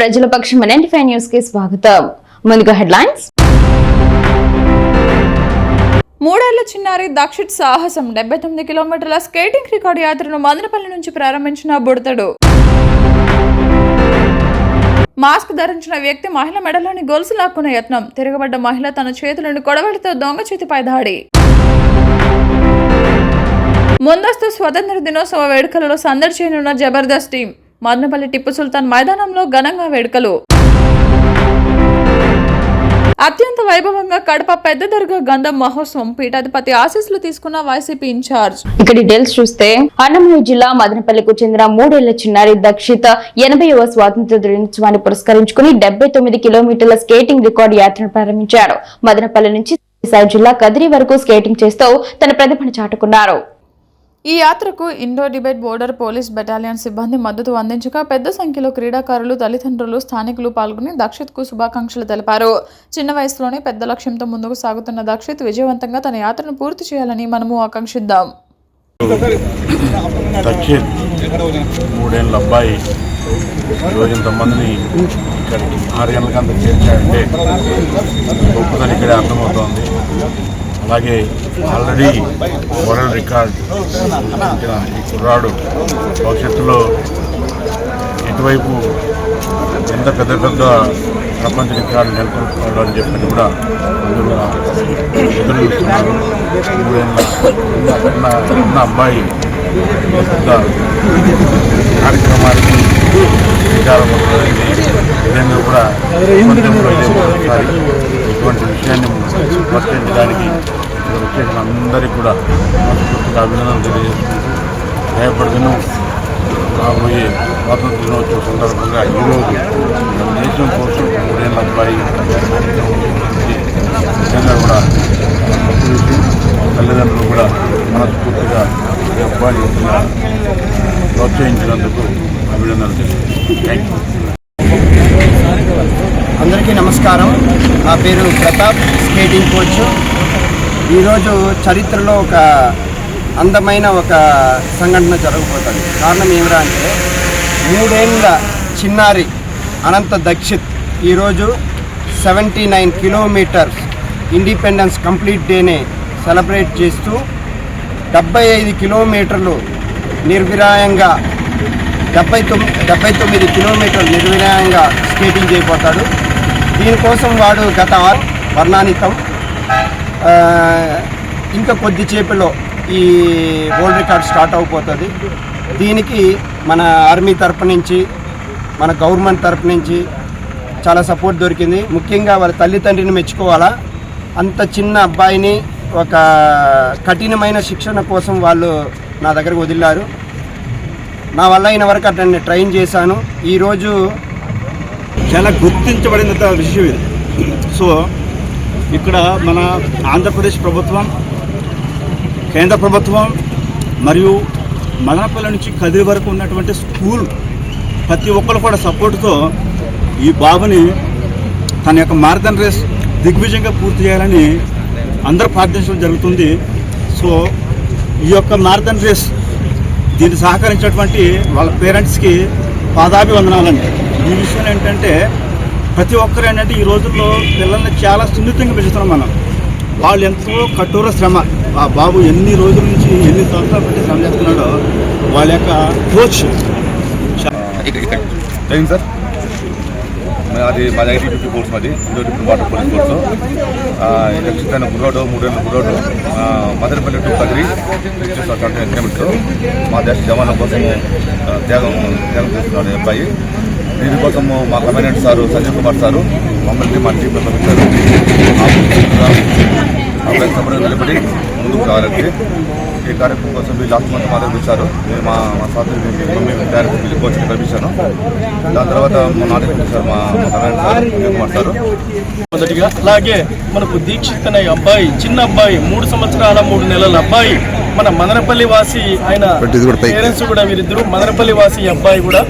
ప్రజల పక్షం 95 న్యూస్ కి స్వాగతం. ముందుగా హెడ్లైన్స్. మూడేళ్ల చిన్నారి దక్షిత్ సాహసం 79 కిలోమీటర్ల స్కేటింగ్ రికార్డు యాత్రను మదనపల్లి నుంచి ప్రారంభించిన బుడతడు. మాస్క్ ధరించిన వ్యక్తి మహిళ మెడలోని గొలుసు లాక్కున్న యత్నం. తిరగబడ్డ మహిళ తన చేతులను కొడవలితో దొంగ చేతిపై దాడి. ముందస్తు స్వతంత్ర దినోత్సవ వేడుకలలో సందడి చేయనున్న జబర్దస్త్ టీం. మదనపల్లి టిప్పు సుల్తాన్ మైదానంలో ఘనంగా వేడుకలు. అత్యంత వైభవంగా కడప పెద్ద దర్గా గంధం మహోత్సవం. పీఠాధిపతి ఆశీస్సులు తీసుకున్న వైసీపీ ఇన్ఛార్జ్. ఇక డీటెయిల్స్ చూస్తే అన్నమయ్య జిల్లా మదనపల్లికు చెందిన 3 ఏళ్ల చిన్నారి దక్షిత్ 80వ స్వాతంత్ర దినోత్సవాన్ని పురస్కరించుకుని 79 కిలోమీటర్ల స్కేటింగ్ రికార్డు యాత్రను ప్రారంభించాడు. మదనపల్లి నుంచి జిల్లా కదిరి వరకు స్కేటింగ్ చేస్తూ తన ప్రతిభను చాటుకున్నారు. ఈ యాత్రకు Indo Tibet border police battalion సిబ్బంది మద్దతు అందించగా పెద్ద సంఖ్యలో క్రీడాకారులు, తల్లిదండ్రులు, స్థానికులు పాల్గొని దక్షిత్ కు శుభాకాంక్షలు తెలిపారు. చిన్న వయసులోనే పెద్ద లక్ష్యంతో ముందుకు సాగుతున్న దక్షిత్ విజయవంతంగా తన యాత్రను పూర్తి చేయాలని మనము ఆకాంక్షిద్దాం. దక్షిత్ 3 ఏళ్ల అబ్బాయి ఈరోజు ఇంతమందిని ఇక్కడికి 6 గంటలకు అంత చేర్చాడంటే గొప్పదని ఇక్కడే అర్థమవుతోంది. అలాగే ఆల్రెడీ వరల్డ్ రికార్డ్ ఈ కుర్రాడు భవిష్యత్తులో ఎటువైపు ఎంత పెద్ద పెద్ద ప్రపంచ రికార్డు నెలకొల్పుతాడు అని చెప్పి కూడా అందులో ఎదురు చూస్తున్నారు. 3 ఏళ్ళ ఉన్న అబ్బాయి పెద్ద కార్యక్రమానికి విచారపడుతుంది. విధంగా కూడా ఒకసారి ఇటువంటి విషయాన్ని వర్తించడానికి వచ్చేసిన అందరికీ కూడా మనస్ఫూర్తిగా అభినందనలు తెలియజేసుకుంటూ భయపడుతూ రాబోయే స్వాతంత్ర దినోత్సవ సందర్భంగా ఈరోజు దేశం కోసం 3 ఏళ్ల అబ్బాయి నిజంగా కూడా గొప్ప విషయం. తల్లిదండ్రులు కూడా మనస్ఫూర్తిగా ఈ అబ్బాయిని ప్రోత్సహించినందుకు అభినందనలు తెలియజేస్తున్నాను. Thank you. అందరికీ నమస్కారం. నా పేరు ప్రతాప్, స్కేటింగ్ కోచ్. ఈరోజు చరిత్రలో ఒక అందమైన ఒక సంఘటన జరగబోతుంది. కారణం ఏమిరా అంటే 3 ఏళ్ళ చిన్నారి అనంత దక్షిత్ ఈరోజు 79 కిలోమీటర్స్ ఇండిపెండెన్స్ కంప్లీట్ డేనే సెలబ్రేట్ చేస్తూ 75 కిలోమీటర్లు నిర్విరాయంగా 79 కిలోమీటర్లు నిర్విరాయంగా స్కేటింగ్ చేయబోతాడు. దీనికోసం వాడు గత వర్ణానితం ఇంకా కొద్దిసేపులో ఈ వరల్డ్ రికార్డ్ స్టార్ట్ అయిపోతుంది. దీనికి మన ఆర్మీ తరపు నుంచి, మన గవర్నమెంట్ తరపు నుంచి చాలా సపోర్ట్ దొరికింది. ముఖ్యంగా వాళ్ళ తల్లిదండ్రిని మెచ్చుకోవాలా. అంత చిన్న అబ్బాయిని ఒక కఠినమైన శిక్షణ కోసం వాళ్ళు నా దగ్గరకు వదిలారు. నా వల్ల అయిన వరకు అతన్ని ట్రైన్ చేశాను. ఈరోజు చాలా గుర్తించబడిన విషయం ఇది. సో ఇక్కడ మన ఆంధ్రప్రదేశ్ ప్రభుత్వం, కేంద్ర ప్రభుత్వం మరియు మదనపల్లి నుంచి కదిరి వరకు ఉన్నటువంటి స్కూల్ ప్రతి ఒక్కరు కూడా సపోర్టుతో ఈ బాబుని తన యొక్క మారథాన్ రేస్ దిగ్విజయంగా పూర్తి చేయాలని అందరూ ప్రార్థించడం జరుగుతుంది. సో ఈ యొక్క మారథాన్ రేస్ దీన్ని సహకరించినటువంటి వాళ్ళ పేరెంట్స్కి పాదాభివందనాలండి. ఈ విషయం ఏంటంటే ప్రతి ఒక్కరు ఏంటంటే ఈ రోజుల్లో పిల్లల్ని చాలా సున్నితంగా పెంచుతున్నాం మనం. వాళ్ళు ఎంతో కఠోర శ్రమ. ఆ బాబు ఎన్ని రోజుల నుంచి ఎన్ని సంవత్సరాలు పెట్టి శ్రమ చేస్తున్నాడో వాళ్ళ యొక్క కోచ్. సార్ అది మాది ఐటీ కోర్స్, మాది Indo Tibet border police course. ఖచ్చితంగా గుర్రోడు 3 ఏళ్ళ గుర్రోడు మదనపల్లి టు కదిరి 20 కిలోమీటర్లు మా దేశ జవాన్ల కోసం త్యాగం చేస్తున్నాడు అబ్బాయి. దీనికోసము మా commandant sir Sanjay Kumar sir మమ్మల్ని మా టీంలో పంపించారు. అబ్బాయి సమరం నిలబడి ముందుకు రావాలంటే ఈ కార్యక్రమం కోసం లాస్ట్ మంత్ మా దగ్గర ఇచ్చారు. నేను మా సార్ డైరెక్ట్ కోచ్ని కల్పించాను. దాని తర్వాత మా నాటకం చేశారు మా commandant sir Sanjay Kumar sir. మొదటిగా అలాగే మనకు దీక్షిత్ అనే అబ్బాయి, చిన్న అబ్బాయి, 3 సంవత్సరాల 3 నెలల అబ్బాయి, మన మదనపల్లి వాసి ఆయన పేరెంట్స్ కూడా వీరిద్దరు మదనపల్లి వాసి. అబ్బాయి కూడా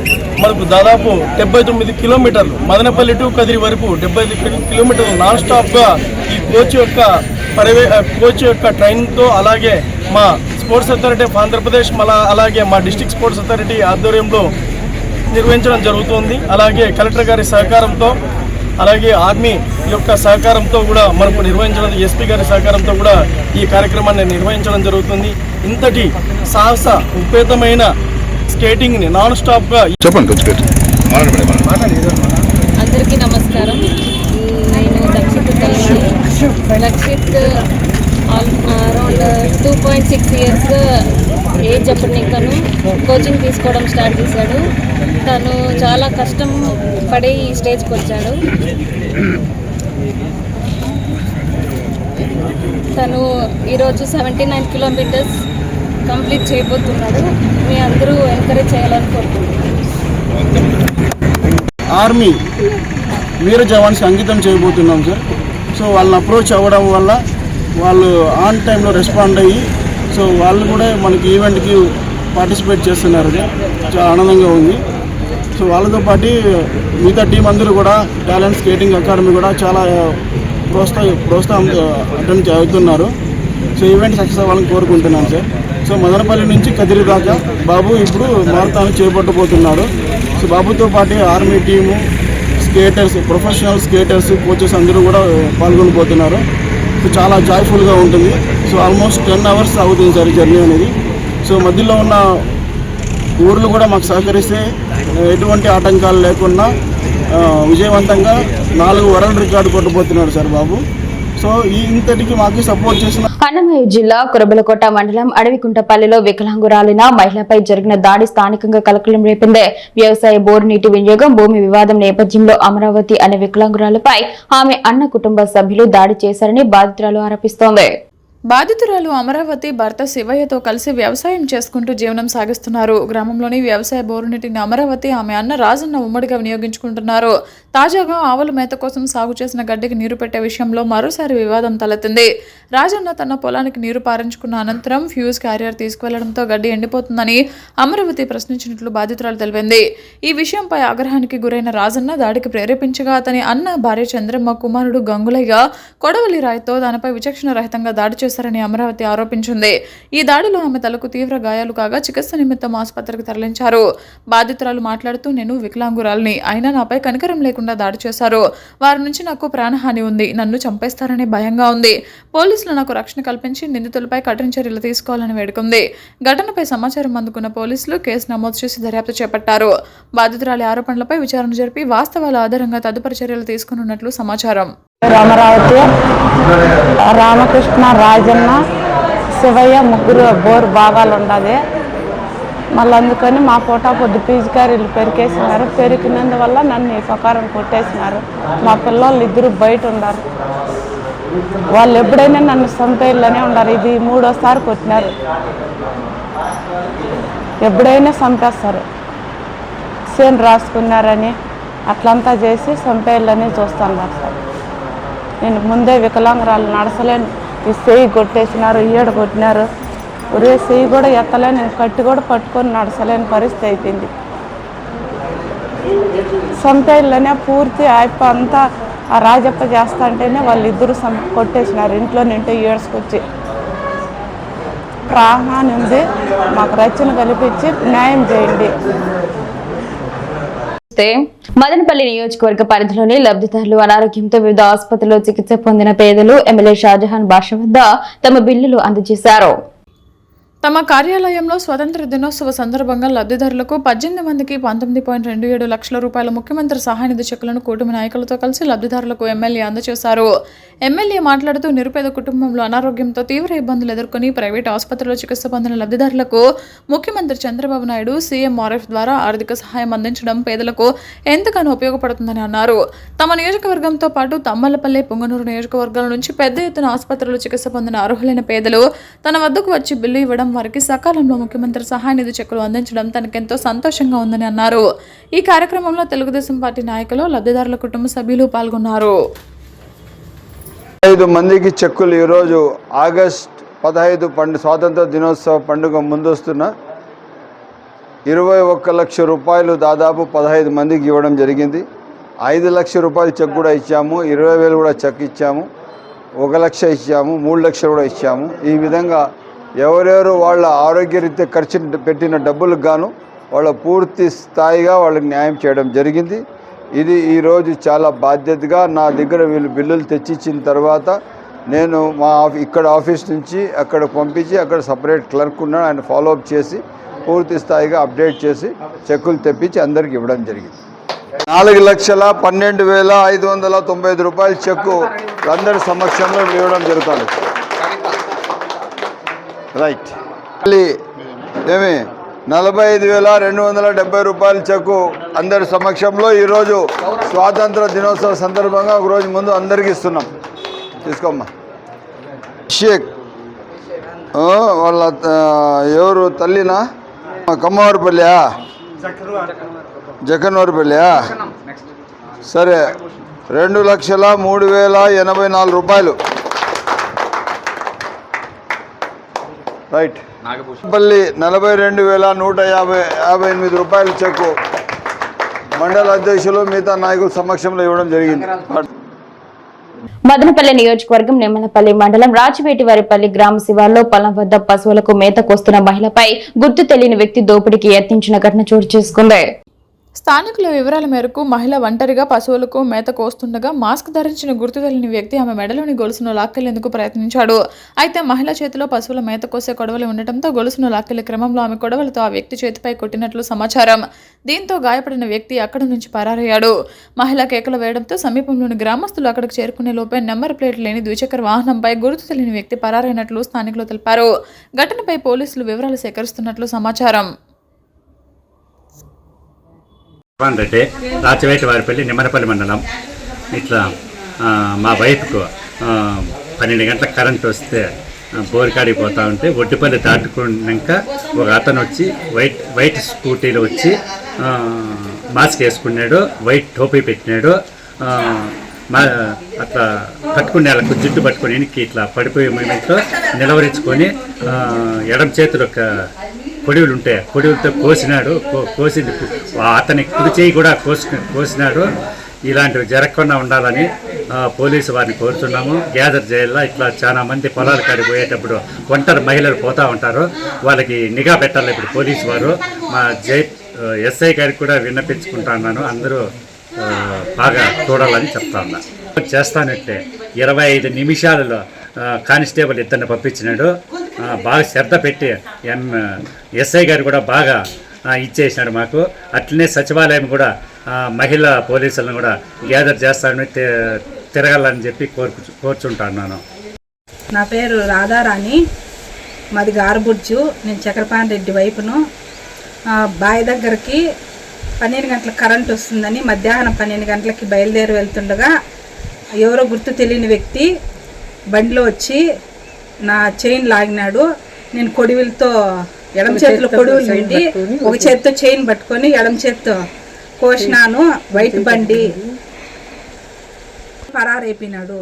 మనకు దాదాపు 79 కిలోమీటర్లు మదనపల్లి టు కదిరి వరకు 75 కిలోమీటర్లు నాన్ స్టాప్గా ఈ కోచ్ యొక్క ట్రైనింగ్తో, అలాగే మా స్పోర్ట్స్ అథారిటీ ఆఫ్ ఆంధ్రప్రదేశ్, అలాగే మా డిస్ట్రిక్ట్ స్పోర్ట్స్ అథారిటీ ఆధ్వర్యంలో నిర్వహించడం జరుగుతుంది. అలాగే కలెక్టర్ గారి సహకారంతో, అలాగే ఆర్మీ యొక్క సహకారంతో కూడా మనకు నిర్వహించడం, ఎస్పీ గారి సహకారంతో కూడా ఈ కార్యక్రమాన్ని నిర్వహించడం జరుగుతుంది. ఇంతటి సాహస ఉపేతమైన స్కేటింగ్ని నాన్ స్టాప్గా అందరికీ నమస్కారం. నేను దక్షిత్ తల్లి. దక్షిత్ అరౌండ్ 2.6 years ఏజ్ అప్పుడు తను కోచింగ్ తీసుకోవడం స్టార్ట్ చేశాడు. తను చాలా కష్టం పడి ఈ స్టేజ్కి వచ్చాడు. తను ఈరోజు 79 kilometers కంప్లీట్ చేయబోతున్నాడు. మీ అందరూ ఎంకరేజ్ చేయాలని కోరుకుంటున్నాను. ఆర్మీ వీర జవాన్స్కి అంకితం చేయబోతున్నాం సార్. సో వాళ్ళని అప్రోచ్ అవ్వడం వల్ల వాళ్ళు ఆన్ టైంలో రెస్పాండ్ అయ్యి సో వాళ్ళు కూడా మనకి ఈవెంట్కి పార్టిసిపేట్ చేస్తున్నారు. చాలా ఆనందంగా ఉంది. సో వాళ్ళతో పాటు మిగతా టీం అందరూ కూడా టాలెంట్ స్కేటింగ్ అకాడమీ కూడా చాలా ప్రోత్సాహం అటెండ్ అవుతున్నారు. సో ఈవెంట్ సక్సెస్ అవ్వాలని కోరుకుంటున్నాను సార్. సో మదనపల్లి నుంచి కదిరి దాకా బాబు ఇప్పుడు మారథాన్ చేపట్టబోతున్నాడు. సో బాబుతో పాటు army team, skaters, professional skaters, coaches అందరూ కూడా పాల్గొనిపోతున్నారు. సో చాలా జాయ్ఫుల్గా ఉంటుంది. సో ఆల్మోస్ట్ 10 hours అవుతుంది సార్ జర్నీ అనేది. సో మధ్యలో ఉన్న ఊర్లు కూడా మాకు సహకరిస్తే ఎటువంటి ఆటంకాలు లేకుండా విజయవంతంగా 4 వరల్డ్ రికార్డు కొట్టబోతున్నాడు సార్ బాబు. సో ఇంతటికి మాకు సపోర్ట్ చేసిన అన్నమయ్య జిల్లా కురబలకోట మండలం అడవికుంటపల్లిలో వికలాంగురాలిన మహిళపై జరిగిన దాడి స్థానికంగా కలకలం రేపింది. వ్యవసాయ బోరు నీటి వినియోగం, భూమి వివాదం నేపథ్యంలో అమరావతి అనే వికలాంగురాలపై ఆమె అన్న కుటుంబ సభ్యులు దాడి చేశారని బాధితురాలు ఆరోపిస్తోంది. బాధితురాలు అమరావతి భర్త శివయ్యతో కలిసి వ్యవసాయం చేసుకుంటూ జీవనం సాగిస్తున్నారు. గ్రామంలోని వ్యవసాయ బోరునీటిని అమరావతి, ఆమె అన్న రాజన్న ఉమ్మడిగా వినియోగించుకుంటున్నారు. తాజాగా ఆవుల మేత కోసం సాగు చేసిన గడ్డికి నీరు పెట్టే విషయంలో మరోసారి వివాదం తలెత్తింది. రాజన్న తన పొలానికి నీరు పారించుకున్న అనంతరం ఫ్యూజ్ క్యారియర్ తీసుకువెళ్లడంతో గడ్డి ఎండిపోతుందని అమరావతి ప్రశ్నించినట్లు బాధితురాలు తెలిపింది. ఈ విషయంపై ఆగ్రహానికి గురైన రాజన్న దాడికి ప్రేరేపించగా అతని అన్న భార్య చంద్రమ్మ కుమారుడు గంగులయ్య కొడవలి రాయితో దానిపై విచక్షణ రహితంగా దాడి చేశారని అమరావతి ఆరోపించింది. ఈ దాడిలో ఆమె తలకు తీవ్ర గాయాలు కాగా చికిత్స నిమిత్తం ఆసుపత్రికి తరలించారు. బాధితురాలు మాట్లాడుతూ, నేను వికలాంగురాలిని, అయినా నాపై కనికరం లేకుండా దాడి చేశారు. వారి నుంచి నాకు ప్రాణహాని ఉంది. నన్ను చంపేస్తారనే భయంగా ఉంది. పోలీసులు నాకు రక్షణ కల్పించి నిందితులపై కఠిన చర్యలు తీసుకోవాలని వేడుకుంది. ఘటనపై సమాచారం అందుకున్న పోలీసులు కేసు నమోదు చేసి దర్యాప్తు చేపట్టారు. బాధితురాలి ఆరోపణలపై విచారణ జరిపి వాస్తవాల ఆధారంగా తదుపరి చర్యలు తీసుకున్నట్లు సమాచారం. అమరావతి, రామకృష్ణ, రాజన్న, శివయ్య ముగ్గురు బోరు భాగాలు ఉండదు. మళ్ళీ అందుకని మా పోటా పొద్దు పీజుకారీలు పెరికేసినారు. పెరికినందువల్ల నన్ను ఈ ప్రకారం కొట్టేసినారు. మా పిల్లలు ఇద్దరు బయట ఉన్నారు. వాళ్ళు ఎప్పుడైనా నన్ను చంపేయాలనే ఉన్నారు. ఇది 3వసారి కొట్టినారు. ఎప్పుడైనా చంపేస్తారు. సేన్ రాసుకున్నారని అట్లంతా చేసి చంపేయాలని చూస్తున్నారు సార్. నేను ముందే వికలాంగురాలు, నడసలేను. ఈ చెయ్యి కొట్టేసినారు, ఈడ కొట్టినారు. ఒరే చెయ్యి కూడా ఎత్తలేను, నేను కట్టి కూడా పట్టుకొని నడసలేని పరిస్థితి అయిపోయింది. చంపేయాలనే పూర్తి అయిప అంతా ఆ రాజప్ప చేస్తా అంటేనే వాళ్ళిద్దరూ కొట్టేసినారు. ఇంట్లో నింటే ఏడ్చుకొచ్చి. ప్రాణాన్ని ఉంది, మాకు రక్షణ కల్పించి న్యాయం చేయండి. మదనపల్లి నియోజకవర్గ పరిధిలోని లబ్ధిదారులు అనారోగ్యంతో వివిధ ఆసుపత్రుల్లో చికిత్స పొందిన పేదలు ఎమ్మెల్యే షాజహాన్ బాషా వద్ద తమ బిల్లులు అందజేశారు. తమ కార్యాలయంలో స్వతంత్ర దినోత్సవ సందర్భంగా లబ్ధిదారులకు 18 మందికి 19.27 లక్షల రూపాయల ముఖ్యమంత్రి సహాయ నిధి చెక్కులను కూటమి నాయకులతో కలిసి లబ్ధిదారులకు ఎమ్మెల్యే అందజేశారు. ఎమ్మెల్యే మాట్లాడుతూ, నిరుపేద కుటుంబంలో అనారోగ్యంతో తీవ్ర ఇబ్బందులు ఎదుర్కొని ప్రైవేట్ ఆసుపత్రిలో చికిత్స పొందిన లబ్ధిదారులకు ముఖ్యమంత్రి చంద్రబాబు నాయుడు సీఎంఆర్ఎఫ్ ద్వారా ఆర్థిక సహాయం అందించడం పేదలకు ఎంతగానో ఉపయోగపడుతుందని అన్నారు. తమ నియోజకవర్గంతో పాటు తమ్మలపల్లి, పొంగనూరు నియోజకవర్గాల నుంచి పెద్ద ఎత్తున ఆసుపత్రిలో చికిత్స పొందిన అర్హులైన పేదలు తన వద్దకు వచ్చి బిల్లు ఇవ్వడం, వారికి సకాలంలో ముఖ్యమంత్రి సహాయ నిధి చెక్కులు అందించడం తనకెంతో సంతోషంగా ఉందని అన్నారు. ఈ కార్యక్రమంలో తెలుగుదేశం పార్టీ నాయకులు, లబ్ధిదారుల కుటుంబ సభ్యులు పాల్గొన్నారు. 5 మందికి చెక్కులు ఈరోజు ఆగస్ట్ 15 స్వాతంత్ర దినోత్సవ పండుగ ముందొస్తున్న 21 లక్ష రూపాయలు దాదాపు 15 మందికి ఇవ్వడం జరిగింది. 5 లక్షల రూపాయలు చెక్ కూడా ఇచ్చాము, 20,000 కూడా చెక్ ఇచ్చాము, 1 లక్ష ఇచ్చాము, 3 లక్షలు కూడా ఇచ్చాము. ఈ విధంగా ఎవరెవరు వాళ్ళ ఆరోగ్యరీత్యా ఖర్చు పెట్టిన డబ్బులకు గాను వాళ్ళ పూర్తి స్థాయిగా వాళ్ళకి న్యాయం చేయడం జరిగింది. ఇది ఈరోజు చాలా బాధ్యతగా నా దగ్గర వీళ్ళు బిల్లులు తెచ్చిచ్చిన తర్వాత నేను ఇక్కడ ఆఫీస్ నుంచి అక్కడ పంపించి అక్కడ సపరేట్ క్లర్క్ ఉన్నాడు, ఆయన ఫాలోఅప్ చేసి పూర్తి స్థాయిగా అప్డేట్ చేసి చెక్కులు తెప్పించి అందరికి ఇవ్వడం జరిగింది. 4,12,595 రూపాయల చెక్కు అందరి సమక్షంలో ఇవ్వడం జరుగుతుంది. రైట్. ఏమి 45,270 రూపాయల చెక్కు అందరి సమక్షంలో ఈరోజు స్వాతంత్ర దినోత్సవ సందర్భంగా ఒక రోజు ముందు అందరికి ఇస్తున్నాం. తీసుకోమ్మా. షేక్ వాళ్ళ ఎవరు తల్లినా? కమ్మవారిపల్లియా? జగన్వారిపల్లియా? సరే, 2,03,084 రూపాయలు. రైట్. పల్లి 42,158 రూపాయల చెక్కు మండల అధ్యక్షులు మిగతా నాయకుల సమక్షంలో ఇవ్వడం జరిగింది. మదనపల్లి నియోజకవర్గం నిమ్మలపల్లి మండలం రాజవేటివారిపల్లి గ్రామ శివార్లో పొలం వద్ద పశువులకు మేత కోస్తున్న మహిళపై గుర్తు తెలియని వ్యక్తి దోపిడీకి యత్నించిన ఘటన చోటు చేసుకుంది. స్థానికుల వివరాల మేరకు మహిళ ఒంటరిగా పశువులకు మేత కోస్తుండగా మాస్క్ ధరించిన గుర్తు తెలియని వ్యక్తి ఆమె మెడలోని గొలుసును లాక్కెళ్లేందుకు ప్రయత్నించాడు. అయితే మహిళ చేతిలో పశువుల మేత కోసే కొడవలి ఉండటంతో గొలుసును లాక్కెళ్లే క్రమంలో ఆమె కొడవలతో ఆ వ్యక్తి చేతిపై కొట్టినట్లు సమాచారం. దీంతో గాయపడిన వ్యక్తి అక్కడి నుంచి పరారయ్యాడు. మహిళ కేకలు వేయడంతో సమీపంలోని గ్రామస్తులు అక్కడికి చేరుకునే లోపే నెంబర్ ప్లేట్ లేని ద్విచక్ర వాహనంపై గుర్తు తెలియని వ్యక్తి పరారైనట్లు స్థానికులు తెలిపారు. ఘటనపై పోలీసులు వివరాలు సేకరిస్తున్నట్లు సమాచారం. రెడ్డి, రాచవేటివారిపల్లి, నిమ్మలపల్లి మండలం. ఇట్లా మా వైఫ్కు 12 గంటలకు కరెంట్ వస్తే బోరికాడికి పోతా ఉంటే ఒడ్డుపల్లి దాటుకున్నాక ఒక అతను వచ్చి వైట్ స్కూటీలో వచ్చి మాస్క్ వేసుకున్నాడు, వైట్ టోపీ పెట్టినాడు. అట్లా పట్టుకునే వాళ్ళకు జుట్టు పట్టుకొని వెనక్కి ఇట్లా పడిపోయే మూమెంట్లో నిలవరించుకొని ఎడమ చేతులు ఒక కొడివులు ఉంటాయి, కొడివులతో కోసినాడు. కోసింది అతని కుడి చేయి కూడా కోసినాడు. ఇలాంటివి జరగకుండా ఉండాలని పోలీసు వారిని కోరుతున్నాము. గ్యాదర్ చేయాలా. ఇట్లా చాలా మంది పొలాల కాడికి పోయేటప్పుడు ఒంటరి మహిళలు పోతూ ఉంటారు, వాళ్ళకి నిఘా పెట్టాలి ఇప్పుడు పోలీసు వారు. మా ఎస్ఐ గారికి కూడా విన్నపించుకుంటున్నాను, అందరూ బాగా చూడాలని చెప్తా ఉన్నా. చేస్తానంటే 25 నిమిషాలలో కానిస్టేబుల్ ఇద్దరిని పంపించినాడు. బాగా శ్రద్ధ పెట్టి ఎస్ఐ గారు కూడా బాగా ఇచ్చేసినాడు మాకు. అట్లనే సచివాలయం కూడా మహిళా పోలీసులను కూడా గ్యాదర్ చేస్తానని తిరగాలని చెప్పి కోరుచుంటున్నాను. నా పేరు రాధారాణి, మాది గారబుర్జు. నేను చక్రపాణి రెడ్డి వైపును. బావి దగ్గరికి 12 గంటలకు కరెంట్ వస్తుందని మధ్యాహ్నం 12 గంటలకి బయలుదేరి వెళ్తుండగా ఎవరో గుర్తు తెలియని వ్యక్తి బండిలో వచ్చి నా చైన్ లాగినాడు. నేను కొడివిలతో ఎడమ చేతిలో కొడివులు పెట్టి ఒక చేతితో చైన్ పట్టుకొని ఎడమ చేతితో కోసినాను. వైట్ బండి పరారైపోయినాడు.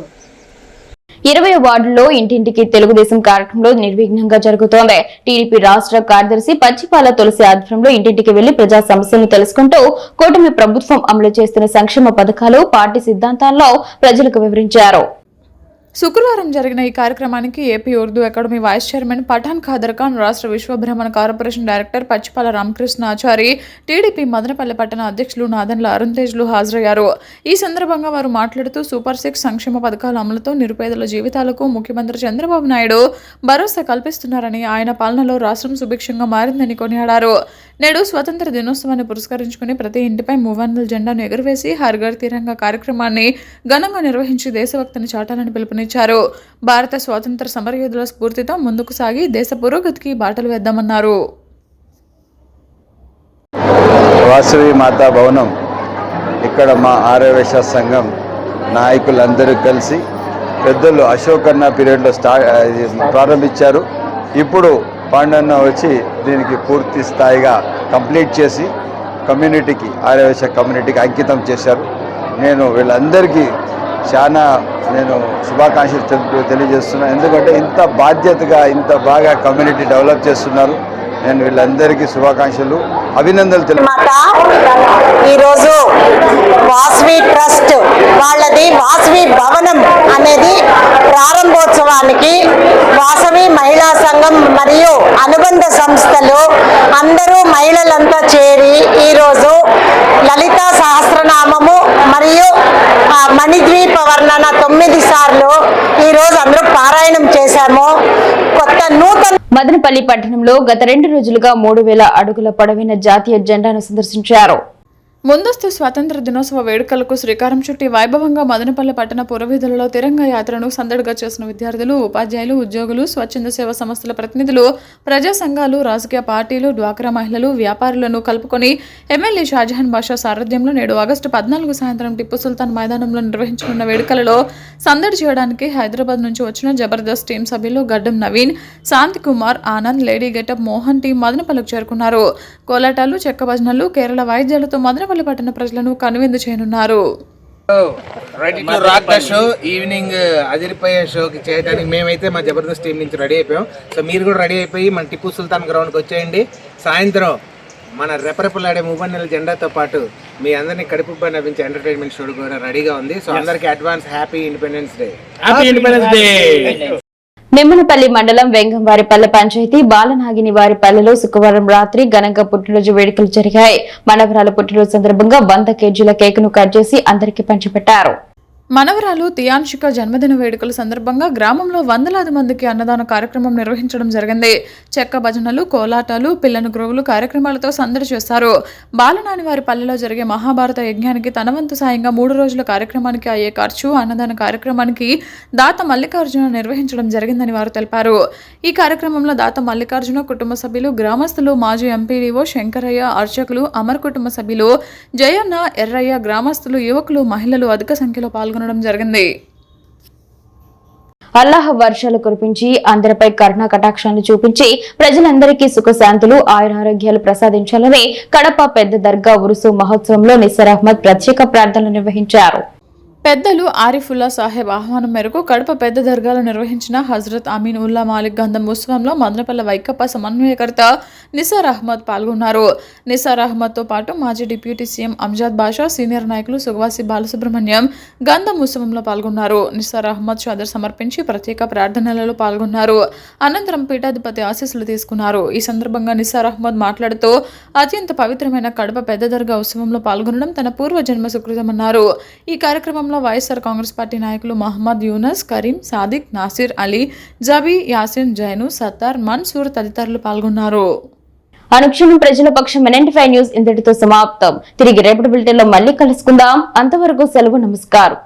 20వ వార్డులో ఇంటింటికి తెలుగుదేశం కార్యక్రమంలో నిర్విఘ్నంగా జరుగుతోంది. టీడీపీ రాష్ట్ర కార్యదర్శి పచ్చిపాల తులసి ఆధ్వర్యంలో ఇంటింటికి వెళ్లి ప్రజా సమస్యలను తెలుసుకుంటూ కూటమి ప్రభుత్వం అమలు చేస్తున్న సంక్షేమ పథకాలు, పార్టీ సిద్ధాంతాల్లో ప్రజలకు వివరించారు. శుక్రవారం జరిగిన ఈ కార్యక్రమానికి AP Urdu academy vice chairman Pathan Khader Khan, రాష్ట్ర విశ్వబ్రహ్మణ corporation director Pachipala Ramakrishnachari, TDP Madanapalle పట్టణ అధ్యక్షులు నాదన్ల అరుణ్ తేజ్లు హాజరయ్యారు. ఈ సందర్భంగా వారు మాట్లాడుతూ సూపర్ 6 సంక్షేమ పథకాల అమలుతో నిరుపేదల జీవితాలకు ముఖ్యమంత్రి చంద్రబాబు నాయుడు భరోసా కల్పిస్తున్నారని, ఆయన పాలనలో రాష్ట్రం సుభిక్షంగా మారిందని కొనియాడారు. నేడు స్వతంత్ర దినోత్సవాన్ని పురస్కరించుకుని ప్రతి ఇంటిపై మూవన్నెల జెండాను ఎగురవేసి హర్ ఘర్ తిరంగా కార్యక్రమాన్ని ఘనంగా నిర్వహించి దేశభక్తిని చాటాలని పిలుపునిచ్చారు. భారత స్వాతంత్ర సమరయోధుల స్ఫూర్తితో ముందుకు సాగి దేశ పురోగతికి బాటలు వేద్దామన్నారు. వాసవి మాతా భవనం ఇక్కడ మా ఆర్యవేశ సంఘం నాయకులందరూ కలిసి పెద్దలు అశోకన్న పీరియడ్లో ప్రారంభించారు. ఇప్పుడు పాండన్న వచ్చి దీనికి పూర్తి స్థాయిగా కంప్లీట్ చేసి కమ్యూనిటీకి, ఆర్యవేశ కమ్యూనిటీకి అంకితం చేశారు. నేను వీళ్ళందరికీ చాలా శుభాకాంక్షలు తెలియజేస్తున్నాను. ఎందుకంటే ఇంత బాధ్యతగా ఇంత బాగా కమ్యూనిటీ డెవలప్ చేస్తున్నారు. నేను వీళ్ళందరికీ శుభాకాంక్షలు, అభినందనలు ఈరోజు వాసవి ట్రస్ట్ వాళ్ళది వాసవి భవనం అనేది ప్రారంభోత్సవానికి వాసవి మహిళా సంఘం మరియు అనుబంధ సంస్థలు అందరూ మహిళలంతా చేరి ఈరోజు లలితా సహస్రనామము మరియు మణిద్వీప వర్ణన 9 సార్లు ఈరోజు అందరూ పారాయణం చేశాము. మదనపల్లి పట్టణంలో గత 2 రోజులుగా 3000 అడుగుల పొడవైన జాతీయ జెండాను సందర్శించారు. ముందస్తు స్వాతంత్ర దినోత్సవ వేడుకలకు శ్రీకారం చుట్టి వైభవంగా మదనపల్లి పట్టణ పురవీధులలో తిరంగా యాత్రను సందడిగా చేసిన విద్యార్థులు, ఉపాధ్యాయులు, ఉద్యోగులు, స్వచ్ఛంద సేవా సంస్థల ప్రతినిధులు, ప్రజా సంఘాలు, రాజకీయ పార్టీలు, డ్వాక్రా మహిళలు, వ్యాపారులను కలుపుకొని ఎమ్మెల్యే షాజహాన్ బాషా సారథ్యంలో నేడు ఆగస్టు 14 సాయంత్రం టిప్పు సుల్తాన్ మైదానంలో నిర్వహించనున్న వేడుకలలో సందడి చేయడానికి హైదరాబాద్ నుంచి వచ్చిన జబర్దస్త్ టీం సభ్యులు Gaddam Naveen, Shanti Kumar, Anand, lady getup Mohan team మదనపల్లికి చేరుకున్నారు. కోలాటాలు, చెక్క భజనలు, కేరళ వాయిద్యాలతో మదనపల్లి పట్టణ ప్రజలను కనువిందు చేయనున్నారు. Ready to rock the show. Evening అదిరిపోయే షోకి చేయడానికి మేమైతే మా జబర్దస్త్ టీం నుంచి రెడీ అయిపోయాం. సో మీరు కూడా రెడీ అయిపోయి మన టిప్పు సుల్తాన్ గ్రౌండ్కి వచ్చేయండి. సాయంత్రం మన రెపరెపలాడే మూవన్నెల జెండాతో పాటు మీ అందరినీ కడుపుబ్బా నవ్వించే ఎంటర్టైన్మెంట్ షో కూడా రెడీగా ఉంది. సో అందరికీ advance happy independence day. Happy independence day. Nimmanapalli మండలం వెంగంవారిపల్లె పంచాయతీ బాలనాగిని వారిపల్లెలో శుక్రవారం రాత్రి ఘనంగా పుట్టినరోజు వేడుకలు జరిగాయి. మనవరాల పుట్టినరోజు సందర్భంగా 100 కేజీల కేకును కట్ చేసి అందరికీ పంచిపెట్టారు. మనవరాలు తియాన్షిక జన్మదిన వేడుకల సందర్భంగా గ్రామంలో వందలాది మందికి అన్నదాన కార్యక్రమం నిర్వహించడం జరిగింది. చెక్క భజనలు, కోలాటాలు, పిల్లను గ్రోవులు కార్యక్రమాలతో సందడి చేశారు. బాలనాని వారి పల్లెలో జరిగే మహాభారత యజ్ఞానికి తన వంతు సాయంగా 3 రోజుల కార్యక్రమానికి అయ్యే ఖర్చు, అన్నదాన కార్యక్రమానికి దాత మల్లికార్జున నిర్వహించడం జరిగిందని వారు తెలిపారు. ఈ కార్యక్రమంలో దాత మల్లికార్జున కుటుంబ సభ్యులు, గ్రామస్తులు, మాజీ ఎంపీడీఓ శంకరయ్య, అర్చకులు, అమర్ కుటుంబ సభ్యులు, జయన్న, ఎర్రయ్య, గ్రామస్తులు, యువకులు, మహిళలు అధిక సంఖ్యలో పాల్గొనడం జరిగింది. అల్లాహ్ వర్షాలు కురిపించి అందరిపై కరుణా కటాక్షాలను చూపించి ప్రజలందరికీ సుఖశాంతులు, ఆయురారోగ్యాలు ప్రసాదించాలని కడప పెద్ద దర్గా ఉరుసు మహోత్సవంలో నిస్సార్ అహ్మద్ ప్రత్యేక ప్రార్థనలు నిర్వహించారు. పెద్దలు ఆరిఫుల్లా సాహెబ్ ఆహ్వానం మేరకు కడప పెద్ద దర్గాలో నిర్వహించిన హజరత్ అమీన్ ఉల్లా మాలిక్ గంధం ఉత్సవంలో మదనపల్లి వైకప్ప సమన్వయకర్త నిస్సార్ అహ్మద్ పాల్గొన్నారు. నిస్సార్ అహ్మద్తో పాటు మాజీ డిప్యూటీ సీఎం అంజాద్ బాషా, సీనియర్ నాయకులు సుగవాసి బాలసుబ్రహ్మణ్యం గంధం ఉత్సవంలో పాల్గొన్నారు. నిస్సార్ అహ్మద్ చాదర్ సమర్పించి ప్రత్యేక ప్రార్థనలలో పాల్గొన్నారు. అనంతరం పీఠాధిపతి ఆశీస్సులు తీసుకున్నారు. ఈ సందర్భంగా నిస్సార్ అహ్మద్ మాట్లాడుతూ అత్యంత పవిత్రమైన కడప పెద్ద దర్గా ఉత్సవంలో పాల్గొనడం తన పూర్వజన్మ సుకృతమన్నారు. ఈ కార్యక్రమంలో వైఎస్ఆర్ కాంగ్రెస్ పార్టీ నాయకులు మహమ్మద్ యూనస్, కరీం, సాదిక్, నాసిర్ అలీ, జబీ, యాసిన్, జైను, సత్తార్, మన్సూర్ తదితరులు పాల్గొన్నారు. అనుక్షణం ప్రజల పక్షం NNT5 న్యూస్ ఇంతటితో సమాప్తం. తిరిగి రేపటి బులెటిన్లో మళ్ళీ కలుసుకుందాం. అంతవరకు సెలవు. నమస్కారం.